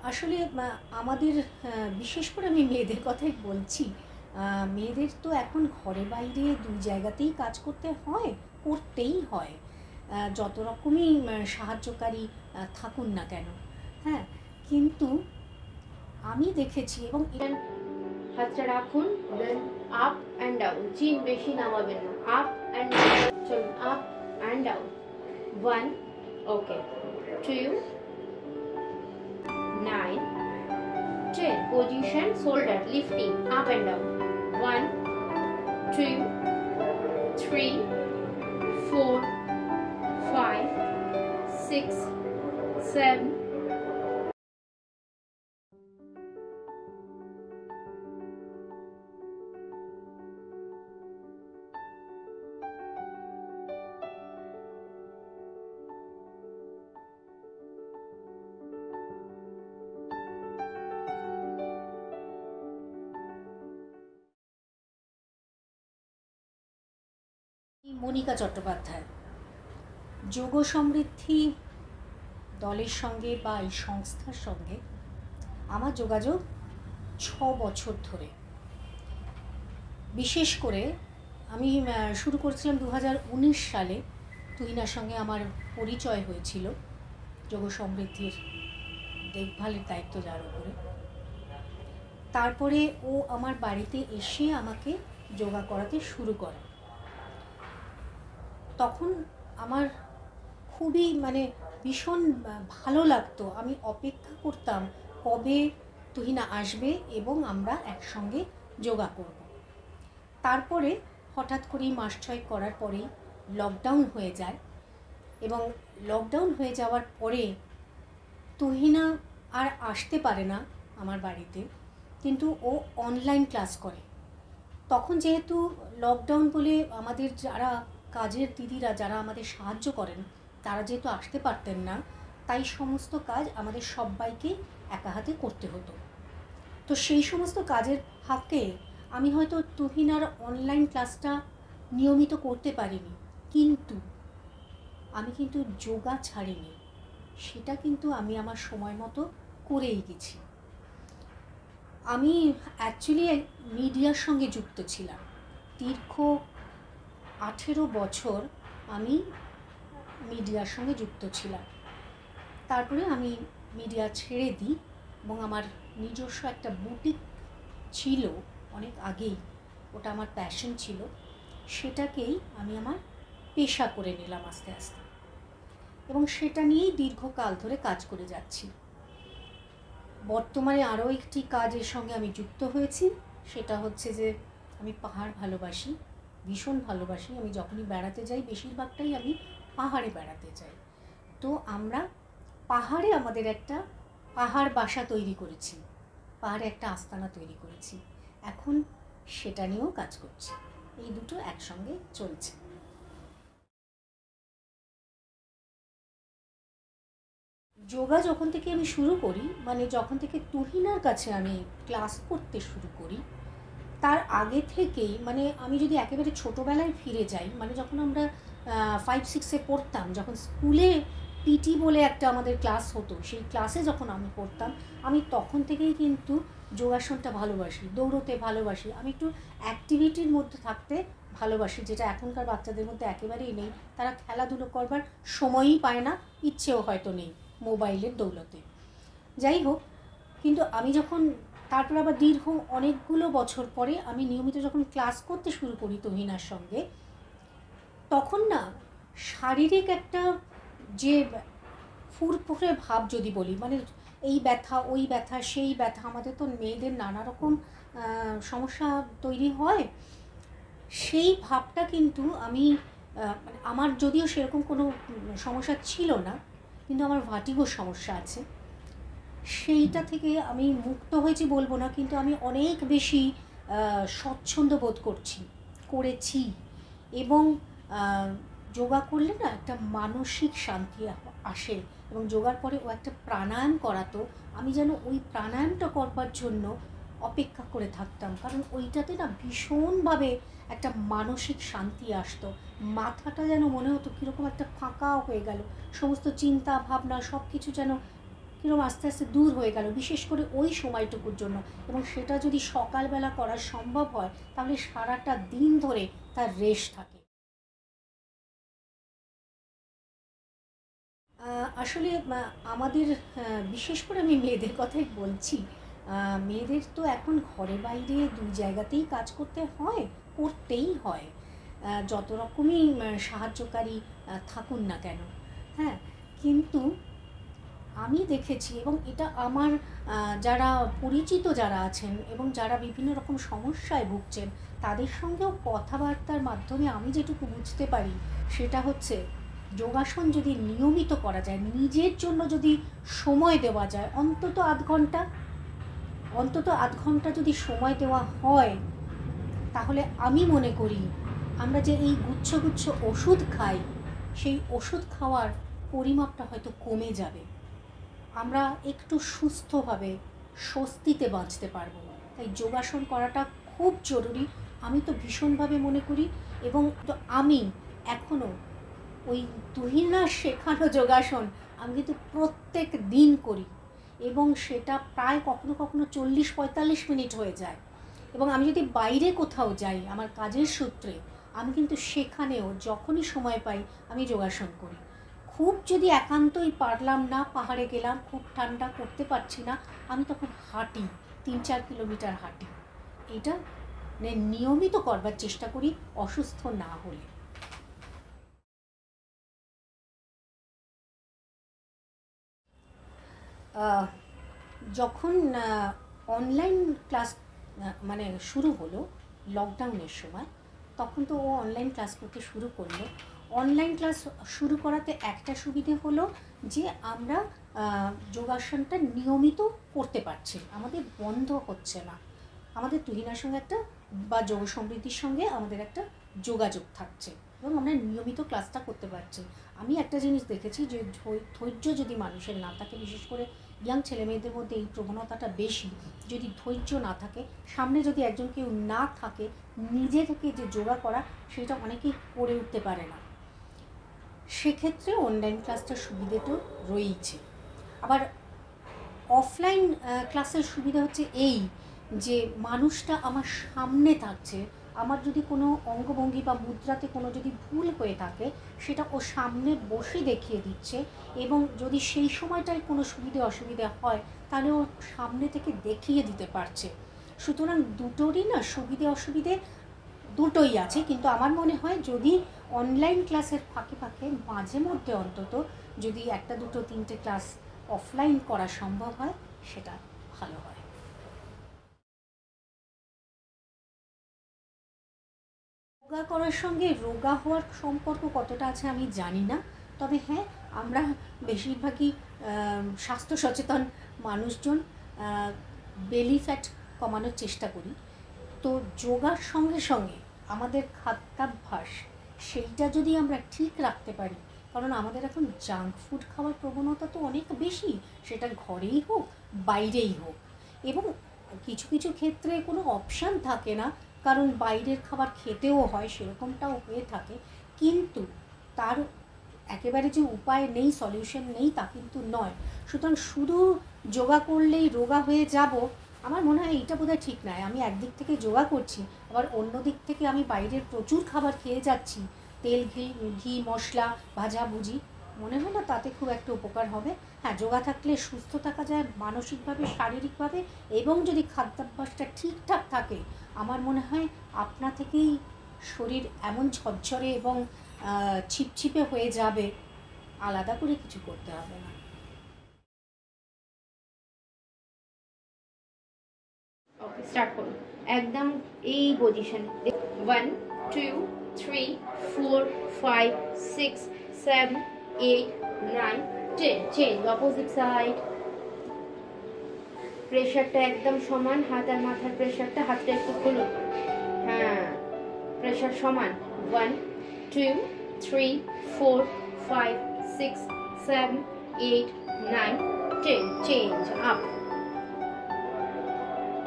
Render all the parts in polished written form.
আসলে আমাদের বিশেষ করে আমি মেয়েদের কথাই বলছি। মেয়েদের তো এখন ঘরে বাইরে দুই জায়গাতেই কাজ করতে হয়, করতেই হয়। যত রকমই সাহায্যকারী থাকুন না কেন, হ্যাঁ? কিন্তু আমি দেখেছি এবং হাতটা রাখুন, দেন আপ অ্যান্ড ডাউন, চিন বেশি নামাবেন না, আপ অ্যান্ড ডাউন, চলুন up and down, 1, okay, 2, 9, 10, position, shoulder lifting up and down, 1, 2, 3, 4, 5, 6, 7. Monika Chattopadhyay. যোগ সমৃদ্ধি দলের সঙ্গে বা এই সংস্থার সঙ্গে আমার যোগাযোগ 6 বছর ধরে। বিশেষ করে আমি শুরু করেছিলাম 2019 সালে। তুহিনার সঙ্গে আমার পরিচয় হয়েছিল যোগ সমৃদ্ধির দেখভালের দায়িত্ব যার উপরে। তারপরে ও আমার বাড়িতে এসে আমাকে যোগা করাতে শুরু করে। তখন আমার খুবই ভীষণ ভালো লাগতো। আমি অপেক্ষা করতাম কবে তুহিনা আসবে এবং আমরা একসঙ্গে যোগা করব। তারপরে হঠাৎ করেই মাস 6 করার পরেই লকডাউন হয়ে যায় এবং লকডাউন হয়ে যাওয়ার পরে তুহিনা আর আসতে পারে না আমার বাড়িতে, কিন্তু ও অনলাইন ক্লাস করে। তখন যেহেতু লকডাউন বলে আমাদের যারা কাজের দিদিরা যারা আমাদের সাহায্য করেন তারা যেহেতু আসতে পারতেন না, তাই সমস্ত কাজ আমাদের সবাইকে একা হাতে করতে হতো। তো সেই সমস্ত কাজের ফাঁকে আমি হয়তো তুহিনার অনলাইন ক্লাসটা নিয়মিত করতে পারিনি, কিন্তু আমি কিন্তু যোগা ছাড়িনি। সেটা কিন্তু আমি আমার সময় মতো করেই গেছি। আমি অ্যাকচুয়ালি মিডিয়ার সঙ্গে যুক্ত ছিলাম। দীর্ঘ 18 বছর আমি মিডিয়ার সঙ্গে যুক্ত ছিলাম। তারপরে আমি মিডিয়া ছেড়ে দিই এবং আমার নিজস্ব একটা বুটিক ছিল অনেক আগেই, ওটা আমার প্যাশন ছিল, সেটাকেই আমি আমার পেশা করে নিলাম আস্তে আস্তে এবং সেটা নিয়েই দীর্ঘকাল ধরে কাজ করে যাচ্ছি। বর্তমানে আরও একটি কাজের সঙ্গে আমি যুক্ত হয়েছি, সেটা হচ্ছে যে আমি পাহাড় ভালোবাসি, ভীষণ ভালোবাসি। আমি যখনই বেড়াতে যাই বেশিরভাগটাই আমি পাহাড়ে বেড়াতে যাই। তো আমরা পাহাড়ে আমাদের একটা পাহাড় বাসা তৈরি করেছি, পাহাড়ে একটা আস্তানা তৈরি করেছি। এখন সেটা নিয়েও কাজ করছি। এই দুটো একসঙ্গে চলছে। যোগা যখন থেকে আমি শুরু করি, যখন থেকে তুহিনার কাছে আমি ক্লাস করতে শুরু করি, তার আগে থেকেই আমি যদি একেবারে ছোটোবেলায় ফিরে যাই, যখন আমরা 5-6-এ পড়তাম, যখন স্কুলে পিটি বলে একটা আমাদের ক্লাস হতো, সেই ক্লাসে যখন আমি পড়তাম, আমি তখন থেকেই কিন্তু যোগাসনটা ভালোবাসি, দৌড়তে ভালোবাসি। আমি একটু অ্যাক্টিভিটির মধ্যে থাকতে ভালোবাসি, যেটা এখনকার বাচ্চাদের মধ্যে একেবারেই নেই। তারা খেলাধুলো করবার সময়ই পায় না, ইচ্ছেও হয়তো নেই মোবাইলের দৌলতে। যাই হোক, কিন্তু আমি যখন তারপর আবার দীর্ঘ অনেকগুলো বছর পরে আমি নিয়মিত যখন ক্লাস করতে শুরু করি তুহিনার সঙ্গে, তখন না শারীরিক একটা যে ফুরফুরে ভাব যদি বলি, এই ব্যথা ওই ব্যথা সেই ব্যথা, আমাদের তো মেয়েদের নানা রকম সমস্যা তৈরি হয়, সেই ভাবটা কিন্তু আমি আমার যদিও সেরকম কোনো সমস্যা ছিল না, কিন্তু আমার ভার্টিগোর সমস্যা আছে। সেইটা থেকে আমি মুক্ত হয়েছি বলবো না, কিন্তু আমি অনেক বেশি স্বচ্ছন্দ বোধ করেছি। এবং যোগা করলে না একটা মানসিক শান্তি আসে। এবং যোগার পরে ও একটা প্রাণায়াম করাতো, আমি যেন ওই প্রাণায়ামটা করবার জন্য অপেক্ষা করে থাকতাম, কারণ ওইটাতে না ভীষণভাবে একটা মানসিক শান্তি আসতো। মাথাটা যেন মনে হতো কীরকম একটা ফাঁকা হয়ে গেল, সমস্ত চিন্তা ভাবনা সব কিছু যেন কীরকম আস্তে আস্তে দূর হয়ে গেল, বিশেষ করে ওই সময়টুকুর জন্য। এবং সেটা যদি সকালবেলা করা সম্ভব হয় তাহলে সারাটা দিন ধরে তার রেশ থাকে। আসলে আমাদের বিশেষ করে আমি মেয়েদের কথাই বলছি। মেয়েদের তো এখন ঘরে বাইরে দুই জায়গাতেই কাজ করতে হয়, করতেই হয়। যত রকমই সাহায্যকারী থাকুন না কেন, হ্যাঁ। কিন্তু আমি দেখেছি, এবং এটা আমার যারা পরিচিত যারা আছেন এবং যারা বিভিন্ন রকম সমস্যায় ভুগছেন তাদের সঙ্গেও কথাবার্তার মাধ্যমে আমি যেটুকু বুঝতে পারি সেটা হচ্ছে, যোগাসন যদি নিয়মিত করা যায়, নিজের জন্য যদি সময় দেওয়া যায়, অন্তত আধ ঘন্টা যদি সময় দেওয়া হয়, তাহলে আমি মনে করি আমরা যে এই গুচ্ছ গুচ্ছ ওষুধ খাই, সেই ওষুধ খাওয়ার পরিমাপটা হয়তো কমে যাবে। আমরা একটু সুস্থভাবে স্বস্তিতে বাঁচতে পারবো। তাই যোগাসন করাটা খুব জরুরি, আমি তো ভীষণভাবে মনে করি। এবং তো আমি এখনও ওই তুহিনার শেখানো যোগাসন আমি কিন্তু প্রত্যেক দিন করি, এবং সেটা প্রায় কখনো কখনো 40-45 মিনিট হয়ে যায়। এবং আমি যদি বাইরে কোথাও যাই আমার কাজের সূত্রে, আমি কিন্তু সেখানেও যখনই সময় পাই আমি যোগাসন করি। খুব যদি একান্তই পারলাম না, পাহাড়ে গেলাম, খুব ঠান্ডা, করতে পারছি না, আমি তখন হাঁটি, 3-4 কিলোমিটার হাঁটি। এটা নিয়মিত করবার চেষ্টা করি অসুস্থ না হলে। যখন অনলাইন ক্লাস মানে শুরু হলো লকডাউনের সময়, তখন তো ও অনলাইন ক্লাস করতে শুরু করলো। অনলাইন ক্লাস শুরু করাতে একটা সুবিধে হলো যে আমরা যোগাসনটা নিয়মিত করতে পারছি, আমাদের বন্ধ হচ্ছে না। আমাদের তুহিনার সঙ্গে একটা বা যোগ সমৃদ্ধির সঙ্গে আমাদের একটা যোগাযোগ থাকছে, এবং আমরা নিয়মিত ক্লাসটা করতে পারছি। আমি একটা জিনিস দেখেছি যে ধৈর্য যদি মানুষের না থাকে, বিশেষ করে ইয়াং ছেলেমেয়েদের মধ্যে এই প্রবণতাটা বেশি, যদি ধৈর্য না থাকে, সামনে যদি একজন কেউ না থাকে, নিজে থেকে যে যোগা করা সেটা অনেকেই করে উঠতে পারে না। সেক্ষেত্রে অনলাইন ক্লাসটার সুবিধে তো রয়েইছে। আবার অফলাইন ক্লাসের সুবিধা হচ্ছে এই যে মানুষটা আমার সামনে থাকছে, আমার যদি কোনো অঙ্গভঙ্গি বা মুদ্রাতে কোনো যদি ভুল হয়ে থাকে সেটা ও সামনে বসে দেখিয়ে দিচ্ছে, এবং যদি সেই সময়টায় কোনো সুবিধে অসুবিধা হয় তাহলে ও সামনে থেকে দেখিয়ে দিতে পারছে। সুতরাং দুটোরই না সুবিধে অসুবিধে দুটোই আছে। কিন্তু আমার মনে হয় যদি অনলাইন ক্লাসের ফাঁকে ফাঁকে মাঝে মধ্যে অন্তত যদি 1, 2, 3টে ক্লাস অফলাইন করা সম্ভব হয় সেটা ভালো হয়। যোগা করার সঙ্গে রোগা হওয়ার সম্পর্ক কতটা আছে আমি জানি না, তবে হ্যাঁ, আমরা বেশিরভাগই স্বাস্থ্য সচেতন মানুষজন বেলি ফ্যাট কমানোর চেষ্টা করি। তো যোগার সঙ্গে সঙ্গে আমাদের খাদ্যাভ্যাস সেইটা যদি আমরা ঠিক রাখতে পারি, কারণ আমাদের এখন জাঙ্ক ফুড খাওয়ার প্রবণতা তো অনেক বেশি, সেটা ঘরেই হোক বাইরেই হোক, এবং কিছু কিছু ক্ষেত্রে কোনো অপশান থাকে না, কারণ বাইরের খাবার খেতেও হয়, সেরকমটাও হয়ে থাকে। কিন্তু তার একেবারে যে উপায় নেই, সলিউশন নেই তা কিন্তু নয়। সুতরাং শুধু যোগা করলেই রোগা হয়ে যাব, আমার মনে হয় এইটা বোধহয় ঠিক নয়। আমি একদিক থেকে যোগা করছি, আবার অন্য দিক থেকে আমি বাইরের প্রচুর খাবার খেয়ে যাচ্ছি, তেল ঘি মশলা ভাজাভুজি, মনে হয় না তাতে খুব একটা উপকার হবে। হ্যাঁ, যোগা থাকলে সুস্থ থাকা যায় মানসিকভাবে, শারীরিকভাবে, এবং যদি খাদ্যাভ্যাসটা ঠিকঠাক থাকে, আমার মনে হয় আপনা থেকেই শরীর এমন ঝরঝরে এবং ছিপছিপে হয়ে যাবে, আলাদা করে কিছু করতে হবে না। ওকে, স্টার্ট করুন একদম এই পজিশন। 1 2 3 4 5 6 7 8 9 10 change opposite side. প্রেশারটা একদম সমান, হাত আর মাথার প্রেশারটা, হাতটা একটু খুলুন। হ্যাঁ, প্রেশার সমান। 1 2 3 4 5 6 7 8 9 10 চেঞ্জ আপ।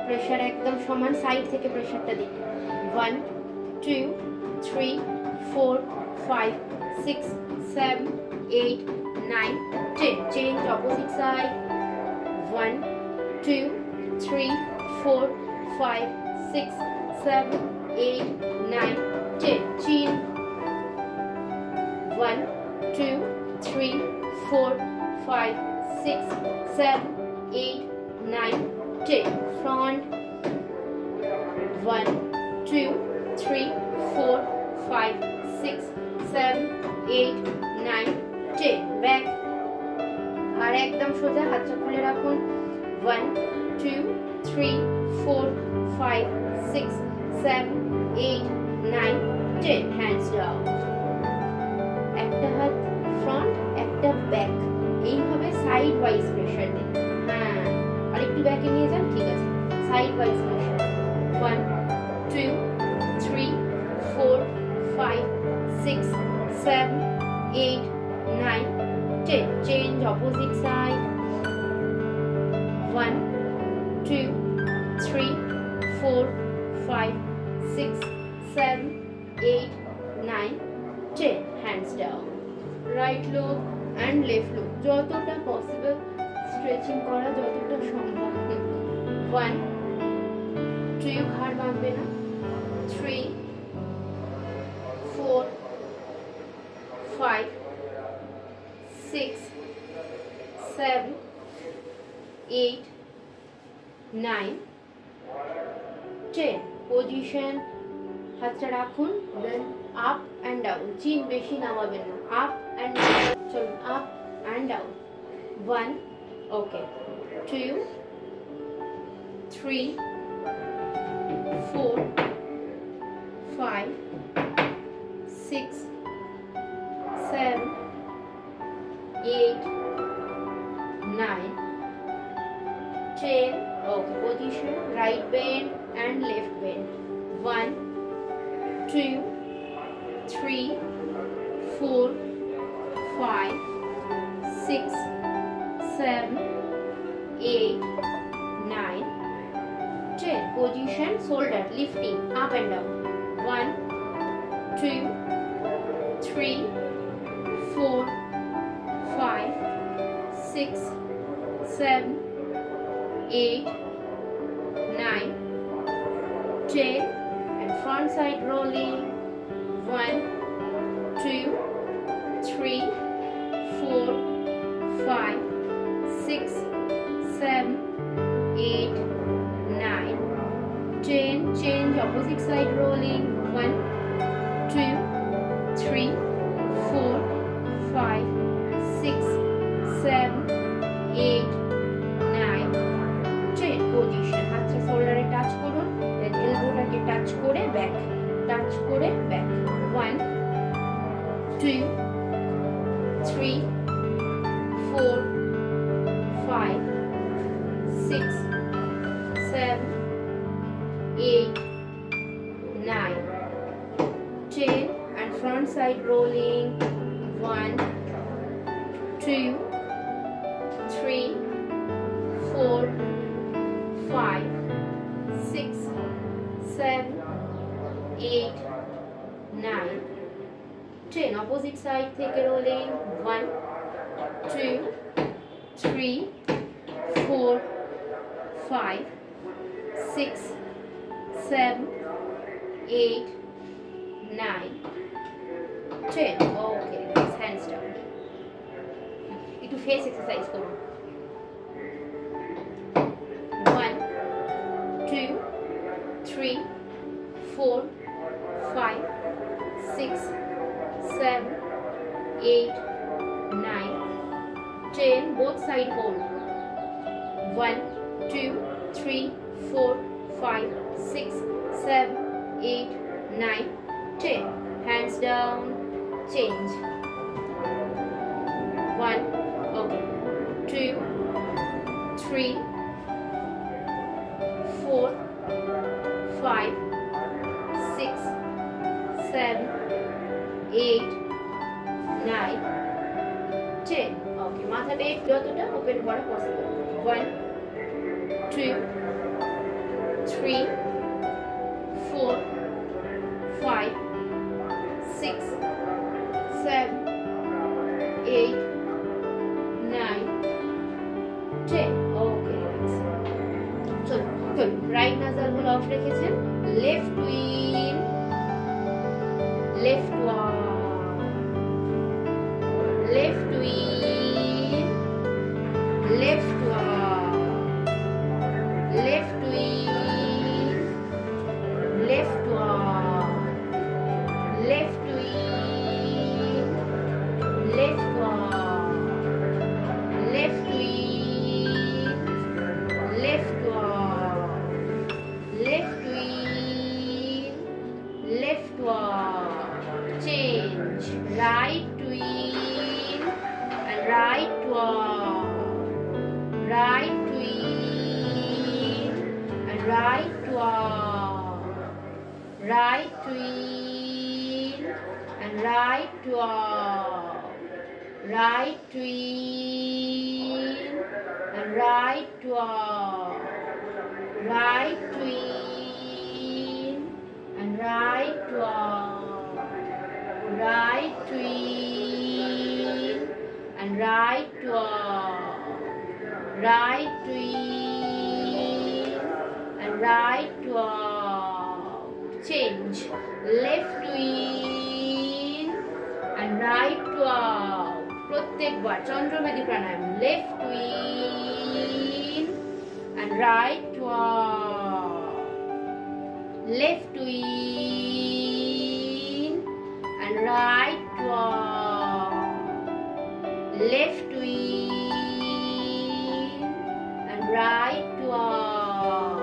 প্রেশার একদম সমান, সাইড থেকে প্রেশারটা দিন। 1 2 3 4 5 6 7 8 9 10 change opposite side. 1 2 3 4 5 6 7 8 9 10 chin 1 2 3 4 5 6 7 8 9 10 front 1 2 3 4 5 6 7 8 9 10 back আর একদম সোজা হাতটা খুলে রাখুন 1 2 3 4 5 6 7 8 9 10 hands down একটা হাত ফ্রন্ট একটা ব্যাক এইভাবে সাইড ওয়াইজ প্রেসার দিন হ্যাঁ আর একটু ব্যাকে নিয়ে যান ঠিক আছে side wise pressure 1 2 3 4 5 6 7 8 9 10 change opposite side 1 2 3 4 5 6 7 8 9 10 hands down right look and left look যতটা possible stretching করা যতটা সম্ভব 1 2 ঘাড় ভাঙবে না 3 4 5 6 7 8 9 10 position হাতটা রাখুন then up and down চিন বেশি নামাবেন না up and down চলুন up and down 1 okay 2 3 4 5 6 7 8 9 10 okay position right bend and left bend 1 2 3 4 5 6 7 8 9 10 position shoulder lifting up and down 1 2 3 4 5 6 7 8 9 10 and front side rolling 1 2 3 4 5 6 7 8 9 10 change opposite side rolling 1 2 3 4 5 6 7 8 9 10 position হাতটা শোল্ডারে touch করুন দেন এলবোটাকে touch করে back 1 2 3 4 5 6 7 8 9 10 and front side rolling 1 2 3 4 5 6 7 8 9 10 opposite side থেকে rolling 1 2 3 4 5 6 7 8 9 10 okay nice hands down একটু face exercise করুন 1 2 3 4 5 6 7 8 9 10 both side hold 1 2 3 4 5 6 7 8 9 10 hands down change 1 okay 2 3 4 5 6 7 8 9 10 okay মাথাটা যতটা open করা possible 1 2 3 4 5 6 7 8 9 10 okay তো রাইট নাসাল হোল অফ রেখেছেন, left win, left one, left win, left one, left win, left one, left win, left one, left win, left one, left win, left one, change, right wing and right one, right wing and right one, right wing and right one, right wing and right one, right wing and right one, right wing and right one, right wing and right one, change, left wing and right one, প্রত্যেকবার চন্দ্রবেদী প্রাণায়াম, left wing and right one, left wing and right one, left wing and right one,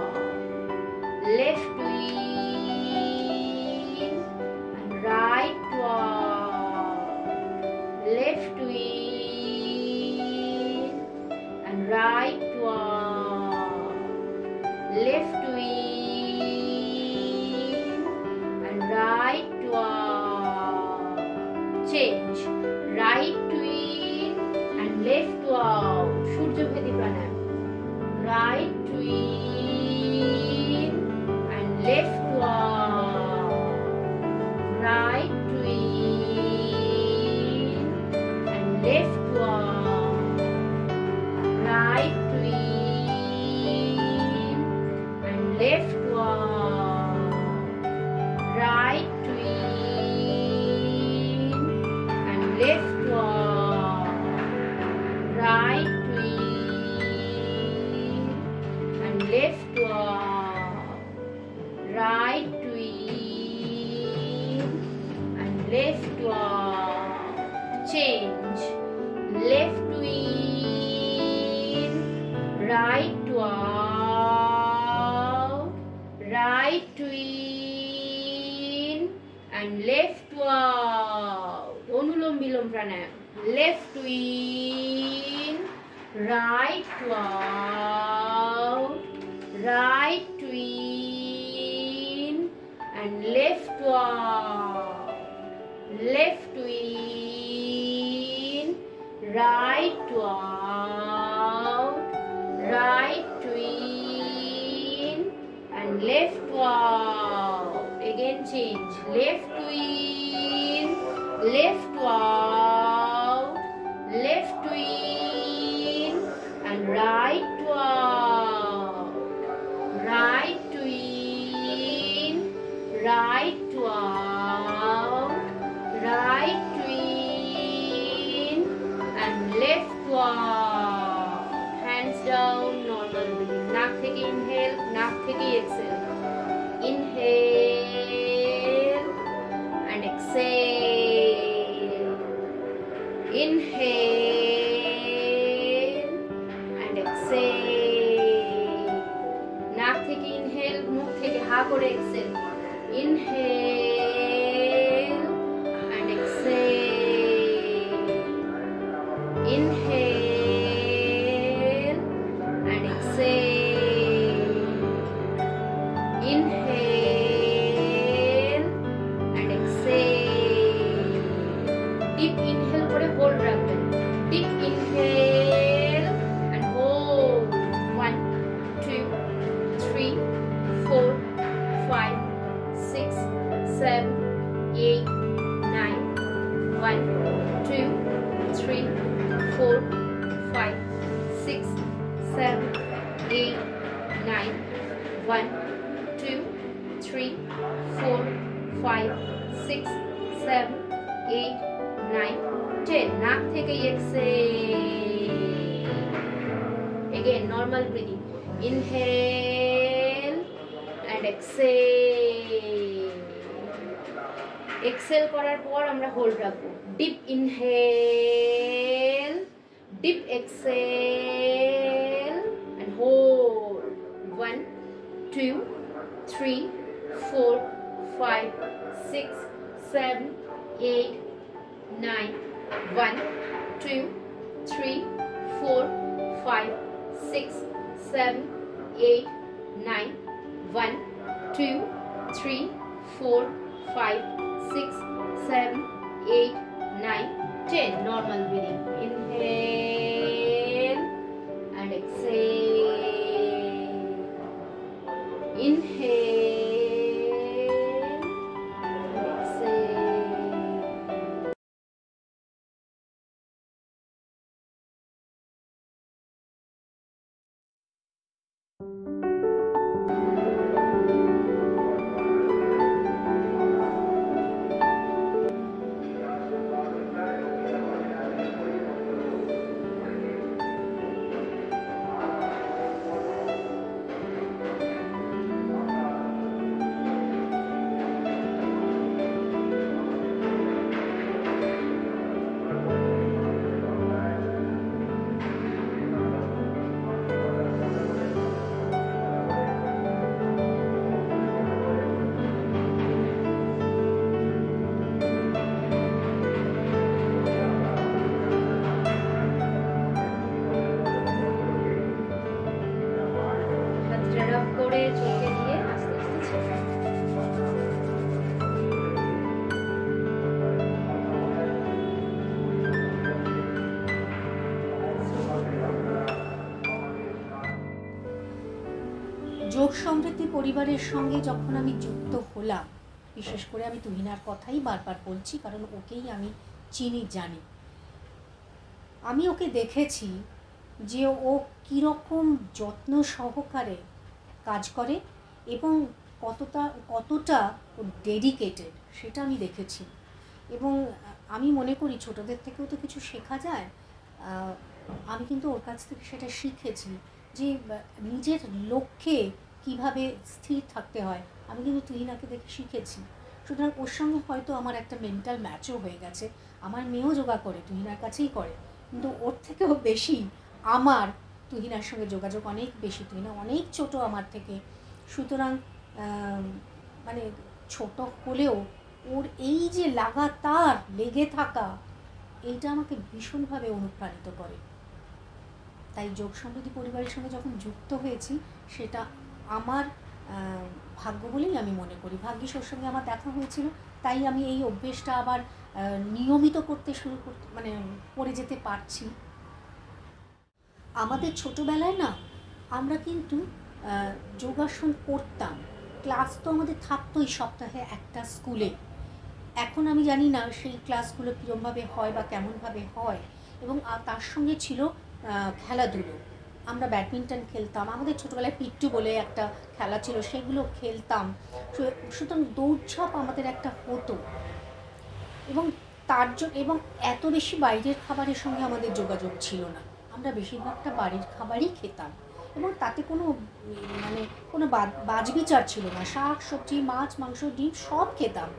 left wing and right one, left wing and right one, left wing and right one, change, right wing and left one, সূর্যভেদী pranayama, right wing and left one, right wing and left one, right wing and left one, right wing and left one, right wing and left one, right wing and left one, change, left wing, right one, right wing and left one, anulom vilom pranayama, left wing, right one, right wing and left one, left wing, right one, right wing and left one, again change, left wing, left one, left wing and right one, right wing, right one, right wing and left one, hands down, normal breathing, নাক থেকে inhale, নাক থেকে exhale, inhale and exhale, inhale and exhale, নাক থেকে inhale, মুখ থেকে হা করে exhale, inhale and exhale, inhale and exhale, inhale and exhale, deep inhale করে hold রাখবেন, deep inhale and hold, 1 2 3 4 5 6 7 1 2 3 4 5 6 7 8 9 10 নাক থেকে exhale again normal breathing inhale and exhale করার পর আমরা হোল্ড রাখবো deep inhale deep exhale and hold 1 2 3 4 5 6 7 8 9 1 2 3 4 5 6 7 8 9 1 2 3 4 5 6 7 8 9 10 normal breathing inhale and exhale inhale and exhale করে চোখে দিয়ে আস্তে আস্তে ছেড়ে যোগ সমৃদ্ধি পরিবারের সঙ্গে যখন আমি যুক্ত হলাম, বিশেষ করে আমি তুহিনার কথাই বারবার বলছি কারণ ওকেই আমি চিনি জানি। আমি ওকে দেখেছি যে ও কীরকম যত্ন সহকারে কাজ করে এবং কতটা ডেডিকেটেড সেটা আমি দেখেছি। এবং আমি মনে করি ছোটদের থেকেও তো কিছু শেখা যায়। আমি কিন্তু ওর কাছ থেকে সেটা শিখেছি যে নিজের লক্ষ্যে কিভাবে স্থির থাকতে হয়, আমি কিন্তু তুহিনাকে দেখে শিখেছি। সুতরাং ওর সঙ্গে হয়তো আমার একটা মেন্টাল ম্যাচও হয়ে গেছে। আমার মেয়েও যোগা করে, তুহিনার কাছেই করে, কিন্তু ওর থেকেও বেশি আমার তুহিনার সঙ্গে যোগাযোগ অনেক বেশি। তুহিনা অনেক ছোট আমার থেকে, সুতরাং মানে ছোট হলেও ওর এই যে লাগাতার লেগে থাকা, এইটা আমাকে ভীষণভাবে অনুপ্রাণিত করে। তাই যোগ সমৃদ্ধি পরিবারের সঙ্গে যখন যুক্ত হয়েছি সেটা আমার ভাগ্য বলেই আমি মনে করি। ভাগ্যিস ওর সঙ্গে আমার দেখা হয়েছিল, তাই আমি এই অভ্যেসটা আবার নিয়মিত করতে করে যেতে পারছি। আমাদের ছোটোবেলায় না আমরা কিন্তু যোগাসন করতাম, ক্লাস তো আমাদের থাকতোই সপ্তাহে একটা স্কুলে। এখন আমি জানি না সেই ক্লাসগুলো কীরমভাবে হয় বা কেমনভাবে হয়। এবং তার সঙ্গে ছিল খেলাধুলো। আমরা ব্যাডমিন্টন খেলতাম, আমাদের ছোটোবেলায় পিট্টু বলে একটা খেলা ছিল, সেগুলো খেলতাম। সুতরাং দৌড়ঝাঁপ আমাদের একটা হতো। এবং এবং এত বেশি বাইরের খাবারের সঙ্গে আমাদের যোগাযোগ ছিল না। আমরা বেশিরভাগটা বাড়ির খাবারই খেতাম এবং তাতে কোনো বাছবিচার ছিল না। শাক সবজি, মাছ, মাংস, ডিম সব খেতাম।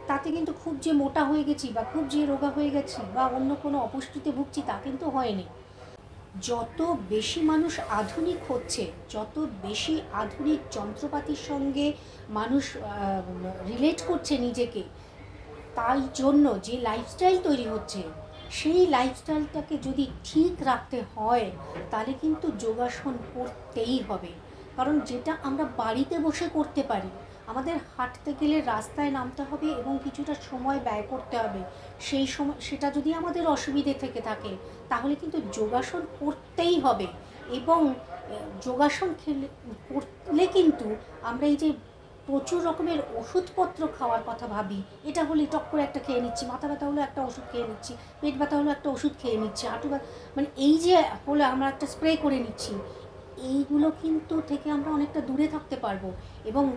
তাতে কিন্তু খুব যে মোটা হয়ে গেছি বা খুব যে রোগা হয়ে গেছি বা অন্য কোনো অপুষ্টিতে ভুগছি তা কিন্তু হয়নি। যত বেশি মানুষ আধুনিক হচ্ছে, যত বেশি আধুনিক যন্ত্রপাতির সঙ্গে মানুষ রিলেট করছে নিজেকে, তাই জন্য যে লাইফস্টাইল তৈরি হচ্ছে, সেই লাইফস্টাইলটাকে যদি ঠিক রাখতে হয় তাহলে কিন্তু যোগাসন করতেই হবে। কারণ যেটা আমরা বাড়িতে বসে করতে পারি, আমাদের হাঁটতে গেলে রাস্তায় নামতে হবে এবং কিছুটা সময় ব্যয় করতে হবে, সেই সময় সেটা যদি আমাদের অসুবিধে থেকে থাকে তাহলে কিন্তু যোগাসন করতেই হবে। এবং যোগাসন করলে কিন্তু আমরা এই যে প্রচুর রকমের ওষুধপত্র খাওয়ার কথা ভাবি, এটা হলে টক করে একটা খেয়ে নিচ্ছি, মাথা ব্যথা হলো একটা ওষুধ খেয়ে নিচ্ছি, পেট ব্যথা হলো একটা ওষুধ খেয়ে নিচ্ছি, হাঁটু ব্যথা এই যে হলে আমরা একটা স্প্রে করে নিচ্ছি, এইগুলো কিন্তু থেকে আমরা অনেকটা দূরে থাকতে পারবো। এবং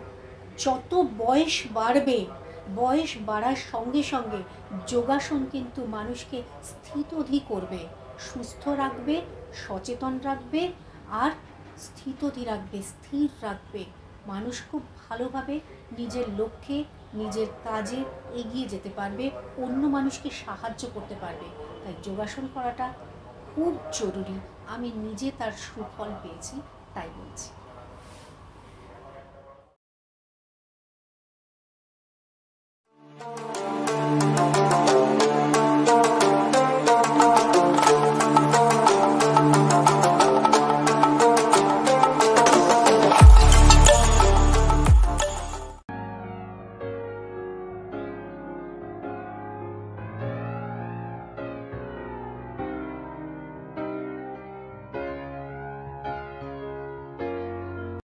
যত বয়স বাড়বে, বয়স বাড়ার সঙ্গে সঙ্গে যোগাসন কিন্তু মানুষকে স্থিতধী করবে, সুস্থ রাখবে, সচেতন রাখবে, আর স্থিতধী রাখবে, স্থির রাখবে। মানুষ খুব ভালোভাবে নিজের লক্ষ্যে, নিজের কাজে এগিয়ে যেতে পারবে, অন্য মানুষকে সাহায্য করতে পারবে। তাই যোগাসন করাটা খুব জরুরি। আমি নিজে তার সুফল পেয়েছি, তাই বলছি।